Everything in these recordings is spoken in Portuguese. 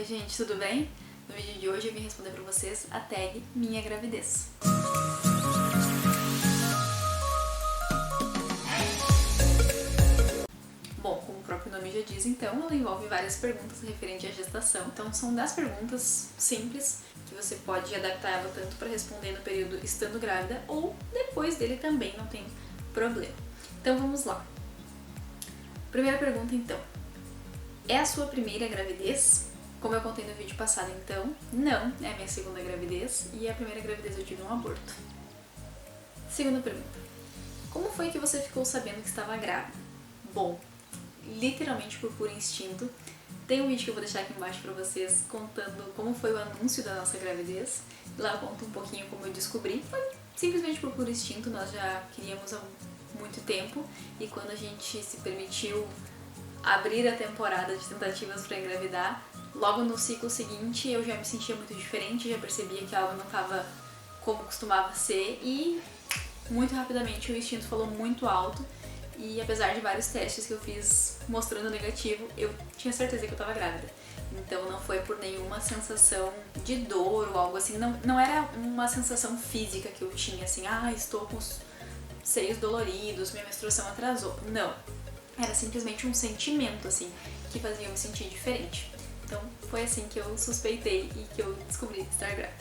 Oi gente, tudo bem? No vídeo de hoje eu vim responder pra vocês a tag Minha Gravidez. Bom, como o próprio nome já diz, então, ela envolve várias perguntas referentes à gestação. Então são 10 perguntas simples que você pode adaptar ela tanto para responder no período estando grávida ou depois dele também, não tem problema. Então vamos lá. Primeira pergunta então. É a sua primeira gravidez? Como eu contei no vídeo passado, então, não, é a minha segunda gravidez e a primeira gravidez eu tive um aborto. Segunda pergunta. Como foi que você ficou sabendo que estava grávida? Bom, literalmente por puro instinto. Tem um vídeo que eu vou deixar aqui embaixo pra vocês contando como foi o anúncio da nossa gravidez. Lá eu conto um pouquinho como eu descobri. Foi simplesmente por puro instinto, nós já queríamos há muito tempo e quando a gente se permitiu abrir a temporada de tentativas para engravidar, logo no ciclo seguinte eu já me sentia muito diferente, já percebia que algo não estava como costumava ser e muito rapidamente o instinto falou muito alto e apesar de vários testes que eu fiz mostrando negativo, eu tinha certeza que eu estava grávida. Então não foi por nenhuma sensação de dor ou algo assim, não era uma sensação física que eu tinha assim, estou com os seios doloridos, minha menstruação atrasou. Não. Era simplesmente um sentimento, assim, que fazia eu me sentir diferente. Então, foi assim que eu suspeitei e que eu descobri estar grávida.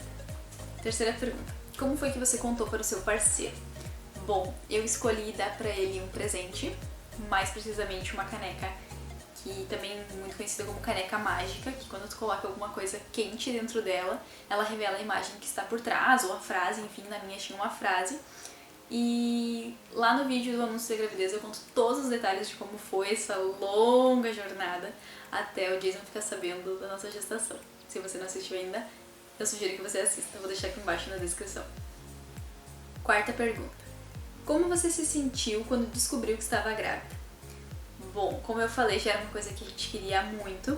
Terceira pergunta. Como foi que você contou para o seu parceiro? Bom, eu escolhi dar para ele um presente, mais precisamente uma caneca, que também é muito conhecida como caneca mágica, que quando tu coloca alguma coisa quente dentro dela, ela revela a imagem que está por trás, ou a frase, enfim, na minha tinha uma frase. E lá no vídeo do anúncio da gravidez eu conto todos os detalhes de como foi essa longa jornada até o Jason ficar sabendo da nossa gestação. Se você não assistiu ainda, eu sugiro que você assista, eu vou deixar aqui embaixo na descrição. Quarta pergunta. Como você se sentiu quando descobriu que estava grávida? Bom, como eu falei, já era uma coisa que a gente queria muito.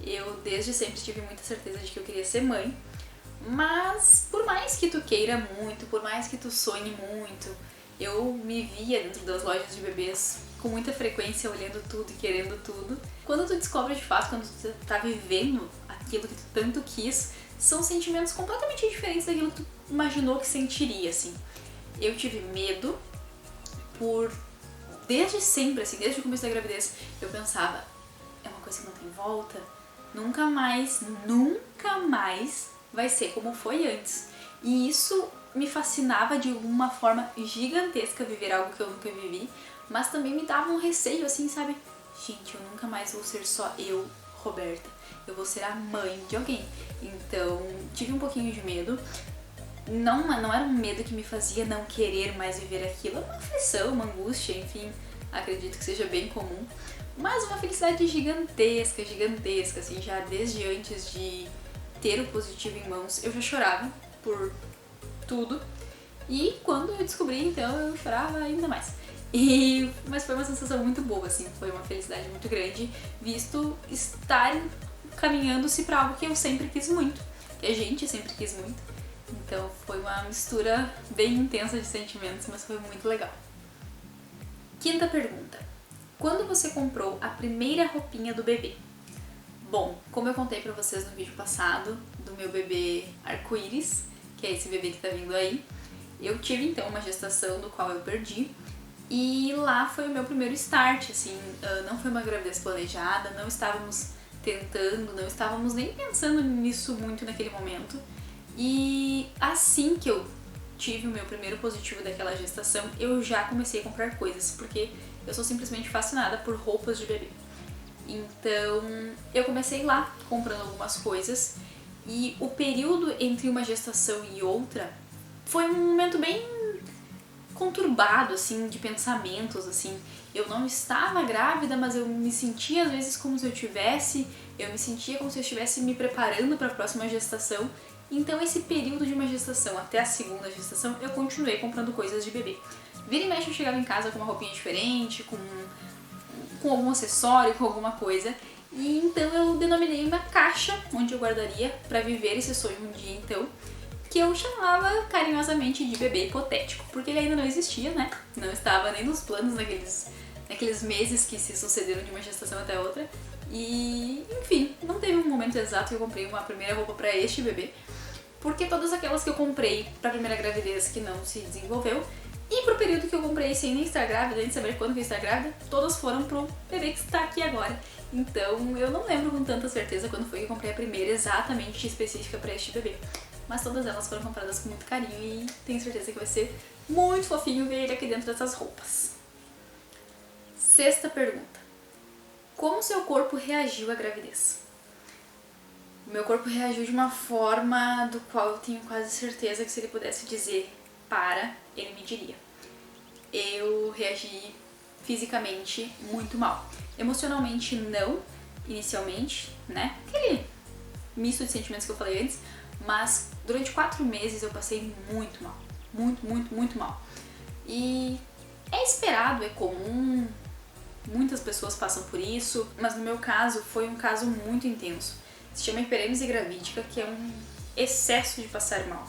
Eu desde sempre tive muita certeza de que eu queria ser mãe. Mas por mais que tu queira muito, por mais que tu sonhe muito, eu me via dentro das lojas de bebês com muita frequência olhando tudo e querendo tudo. Quando tu descobre de fato, quando tu tá vivendo aquilo que tu tanto quis, são sentimentos completamente diferentes daquilo que tu imaginou que sentiria, assim. Eu tive medo desde sempre, assim, desde o começo da gravidez, eu pensava, é uma coisa que não tem volta, nunca mais vai ser como foi antes. E isso me fascinava de uma forma gigantesca viver algo que eu nunca vivi, mas também me dava um receio assim, sabe? Gente, eu nunca mais vou ser só eu, Roberta. Eu vou ser a mãe de alguém. Então, tive um pouquinho de medo. Não era um medo que me fazia não querer mais viver aquilo, uma aflição, uma angústia, enfim, acredito que seja bem comum. Mas uma felicidade gigantesca, assim, já desde antes de ter o positivo em mãos, eu já chorava por tudo. E quando eu descobri, então, eu chorava ainda mais. Mas foi uma sensação muito boa, assim, foi uma felicidade muito grande, visto estar caminhando-se para algo que eu sempre quis muito, que a gente sempre quis muito. Então foi uma mistura bem intensa de sentimentos, mas foi muito legal. Quinta pergunta. Quando você comprou a primeira roupinha do bebê? Bom, como eu contei pra vocês no vídeo passado do meu bebê arco-íris, que é esse bebê que tá vindo aí, eu tive então uma gestação do qual eu perdi e lá foi o meu primeiro start, assim, não foi uma gravidez planejada, não estávamos tentando, não estávamos nem pensando nisso muito naquele momento e assim que eu tive o meu primeiro positivo daquela gestação, eu já comecei a comprar coisas, porque eu sou simplesmente fascinada por roupas de bebê. Então, eu comecei lá comprando algumas coisas e o período entre uma gestação e outra foi um momento bem conturbado, assim, de pensamentos, assim. Eu não estava grávida, mas eu me sentia às vezes como se eu me sentia como se eu estivesse me preparando para a próxima gestação. Então, esse período de uma gestação até a segunda gestação, eu continuei comprando coisas de bebê. Vira e mexe eu chegava em casa com uma roupinha diferente, com algum acessório, com alguma coisa. E então eu denominei uma caixa onde eu guardaria para viver esse sonho um dia então, que eu chamava carinhosamente de bebê hipotético, porque ele ainda não existia, né? Não estava nem nos planos naqueles meses que se sucederam de uma gestação até outra. E, enfim, não teve um momento exato que eu comprei uma primeira roupa pra este bebê, porque todas aquelas que eu comprei pra primeira gravidez que não se desenvolveu, e pro período que eu comprei sem nem estar grávida, nem saber quando que eu ia estar grávida, todas foram pro bebê que está aqui agora. Então eu não lembro com tanta certeza quando foi que eu comprei a primeira exatamente específica pra este bebê. Mas todas elas foram compradas com muito carinho e tenho certeza que vai ser muito fofinho ver ele aqui dentro dessas roupas. Sexta pergunta. Como seu corpo reagiu à gravidez? O meu corpo reagiu de uma forma do qual eu tenho quase certeza que se ele pudesse dizer para, ele me diria. Eu reagi fisicamente muito mal. Emocionalmente não, inicialmente, né? Aquele misto de sentimentos que eu falei antes, mas durante 4 meses eu passei muito mal. Muito mal. E é esperado, é comum, muitas pessoas passam por isso, mas no meu caso foi um caso muito intenso. Se chama hiperêmese gravídica, que é um excesso de passar mal,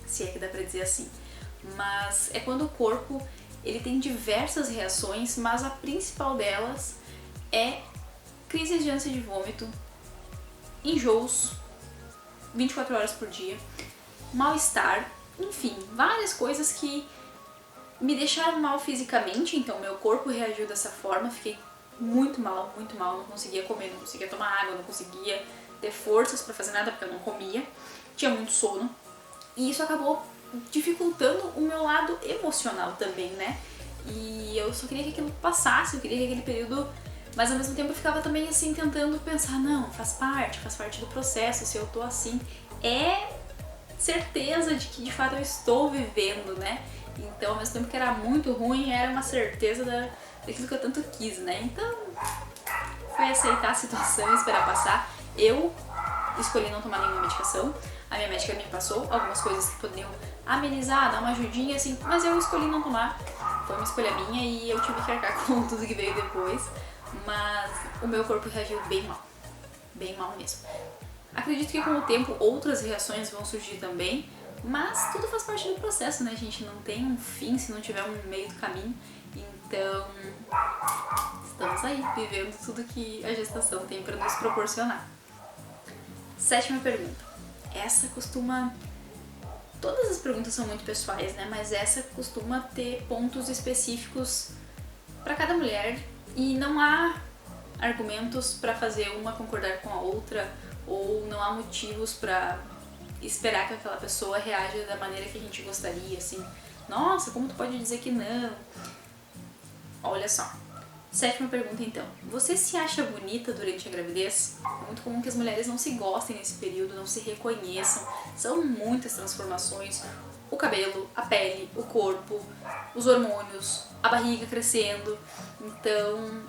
se é que dá pra dizer assim. Mas é quando o corpo ele tem diversas reações, mas a principal delas é crises de ânsia de vômito, enjoos 24 horas por dia, mal-estar, enfim, várias coisas que me deixaram mal fisicamente. Então meu corpo reagiu dessa forma, fiquei muito mal, não conseguia comer, não conseguia tomar água, não conseguia ter forças pra fazer nada porque eu não comia, tinha muito sono, e isso acabou dificultando o meu lado emocional também, né? E eu só queria que aquilo passasse, eu queria que aquele período, mas ao mesmo tempo eu ficava também assim tentando pensar, não, faz parte do processo, se eu tô assim, é certeza de que de fato eu estou vivendo, né? Então ao mesmo tempo que era muito ruim, era uma certeza daquilo que eu tanto quis, né? Então foi aceitar a situação e esperar passar. Eu escolhi não tomar nenhuma medicação, a minha médica me passou algumas coisas que poderiam amenizar, dar uma ajudinha assim, mas eu escolhi não tomar, foi uma escolha minha e eu tive que arcar com tudo que veio depois, mas o meu corpo reagiu bem mal mesmo. Acredito que com o tempo outras reações vão surgir também, mas tudo faz parte do processo, né, gente? Não tem um fim se não tiver um meio do caminho, então estamos aí, vivendo tudo que a gestação tem para nos proporcionar. Sétima pergunta. Essa costuma... Todas as perguntas são muito pessoais, né? Mas essa costuma ter pontos específicos para cada mulher e não há argumentos para fazer uma concordar com a outra ou não há motivos para esperar que aquela pessoa reaja da maneira que a gente gostaria, assim. Nossa, como tu pode dizer que não? Olha só. Sétima pergunta então. Você se acha bonita durante a gravidez? É muito comum que as mulheres não se gostem nesse período, não se reconheçam. São muitas transformações. O cabelo, a pele, o corpo, os hormônios, a barriga crescendo. Então,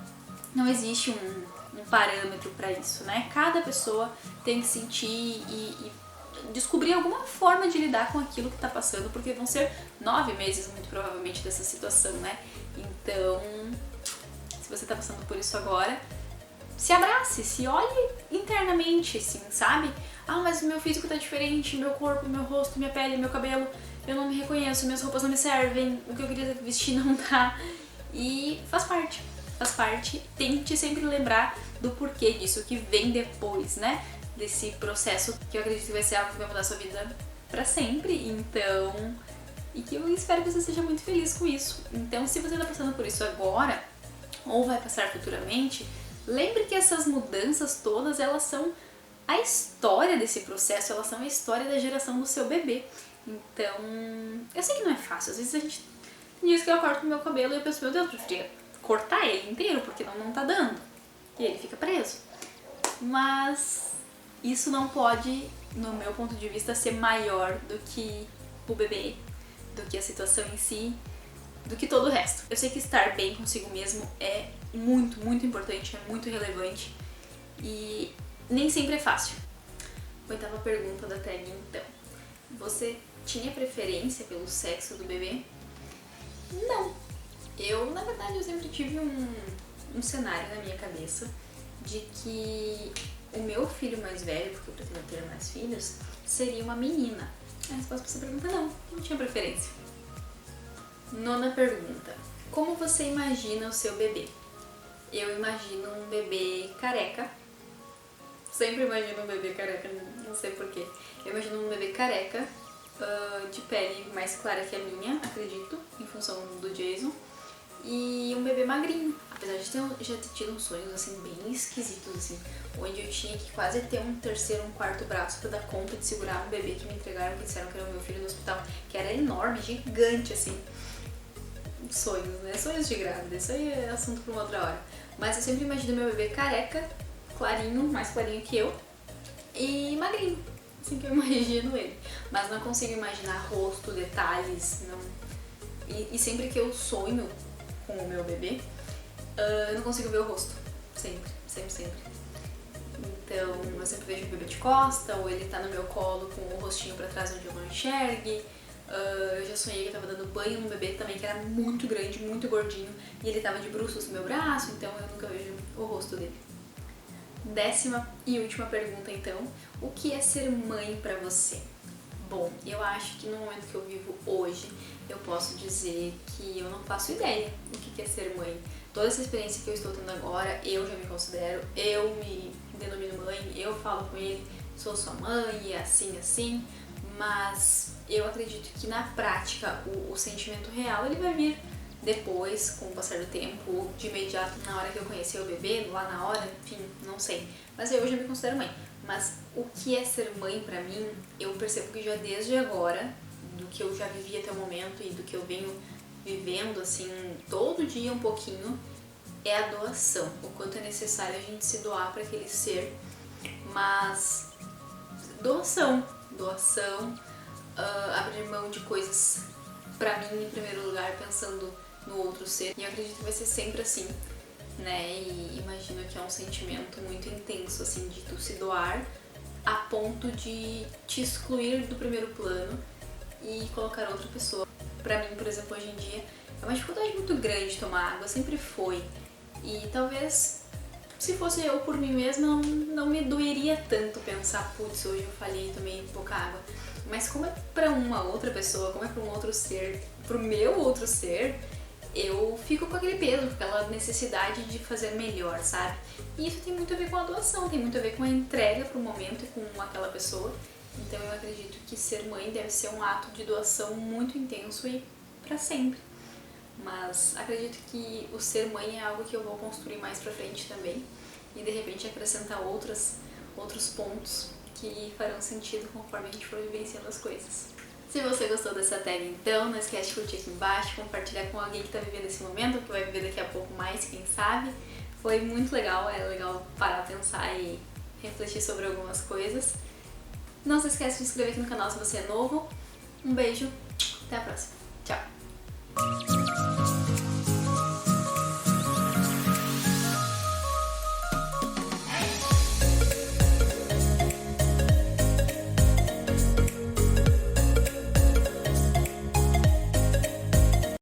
não existe um parâmetro para isso, né? Cada pessoa tem que sentir e descobrir alguma forma de lidar com aquilo que tá passando, porque vão ser 9 meses, muito provavelmente, dessa situação, né? Então... se você tá passando por isso agora, se abrace, se olhe internamente, assim, sabe? Ah, mas o meu físico tá diferente, meu corpo, meu rosto, minha pele, meu cabelo, eu não me reconheço, minhas roupas não me servem, o que eu queria vestir não tá. E faz parte. Tente sempre lembrar do porquê disso, que vem depois, né? Desse processo que eu acredito que vai ser algo que vai mudar a sua vida pra sempre, então... e que eu espero que você seja muito feliz com isso. Então, se você tá passando por isso agora, ou vai passar futuramente, lembre que essas mudanças todas, elas são a história desse processo, elas são a história da geração do seu bebê. Então, eu sei que não é fácil, às vezes a gente tem dias que eu corto o meu cabelo e eu penso, meu Deus, eu preferia cortar ele inteiro, porque não tá dando, e ele fica preso. Mas isso não pode, no meu ponto de vista, ser maior do que o bebê, do que a situação em si, do que todo o resto. Eu sei que estar bem consigo mesmo é muito importante, é muito relevante e nem sempre é fácil. Oitava pergunta da tag, então. Você tinha preferência pelo sexo do bebê? Não. Na verdade, eu sempre tive um cenário na minha cabeça de que o meu filho mais velho, porque eu pretendo ter mais filhos, seria uma menina. A resposta pra essa pergunta não tinha preferência. Nona pergunta. Como você imagina o seu bebê? eu imagino um bebê careca. Sempre imagino um bebê careca, não sei porquê. Eu imagino um bebê careca, de pele mais clara que a minha, acredito, em função do Jason. E um bebê magrinho, apesar de já ter tido uns sonhos assim bem esquisitos, assim, onde eu tinha que quase ter um terceiro, um quarto braço pra dar conta de segurar um bebê que me entregaram, que disseram que era o meu filho no hospital, que era enorme, gigante, assim. Sonhos, né? Sonhos de grávida, isso aí é assunto pra uma outra hora. Mas eu sempre imagino meu bebê careca, clarinho, mais clarinho que eu, e magrinho, assim que eu imagino ele. Mas não consigo imaginar rosto, detalhes, não. E sempre que eu sonho com o meu bebê, eu não consigo ver o rosto. Sempre, sempre, sempre. Então eu sempre vejo o bebê de costa, ou ele tá no meu colo com o rostinho pra trás onde eu não enxergue. Eu já sonhei que eu tava dando banho num bebê também que era muito grande, muito gordinho, e ele tava de bruços no meu braço, então eu nunca vejo o rosto dele. 10ª e última pergunta então, o que é ser mãe pra você? Bom, eu acho que no momento que eu vivo hoje, eu posso dizer que eu não faço ideia do que é ser mãe. Toda essa experiência que eu estou tendo agora, eu já me considero, eu me denomino mãe, eu falo com ele, sou sua mãe e assim, assim, mas eu acredito que na prática o sentimento real ele vai vir depois, com o passar do tempo, ou de imediato, na hora que eu conheci o bebê, lá na hora, enfim, não sei. Mas eu já me considero mãe. Mas o que é ser mãe pra mim, eu percebo que já desde agora, do que eu já vivi até o momento e do que eu venho vivendo, assim, todo dia um pouquinho, é a doação. O quanto é necessário a gente se doar para aquele ser. Mas doação, abrir mão de coisas pra mim em primeiro lugar, pensando no outro ser. E eu acredito que vai ser sempre assim, né? E imagino que é um sentimento muito intenso, assim, de tu se doar a ponto de te excluir do primeiro plano e colocar outra pessoa. Pra mim, por exemplo, hoje em dia, é uma dificuldade muito grande tomar água, sempre foi. E talvez, se fosse eu por mim mesma, não me doeria tanto pensar, putz, hoje eu falhei e tomei pouca água. Mas como é pra uma outra pessoa, como é pra um outro ser, pro meu outro ser, eu fico com aquele peso, com aquela necessidade de fazer melhor, sabe? E isso tem muito a ver com a doação, tem muito a ver com a entrega pro momento e com aquela pessoa. Então eu acredito que ser mãe deve ser um ato de doação muito intenso e pra sempre. Mas acredito que o ser mãe é algo que eu vou construir mais pra frente também. E de repente acrescentar outros pontos que farão sentido conforme a gente for vivenciando as coisas. Se você gostou dessa tag, então, não esquece de curtir aqui embaixo, compartilhar com alguém que está vivendo esse momento, que vai viver daqui a pouco mais, quem sabe. Foi muito legal, é legal parar, pensar e refletir sobre algumas coisas. Não se esquece de se inscrever aqui no canal se você é novo. Um beijo, até a próxima!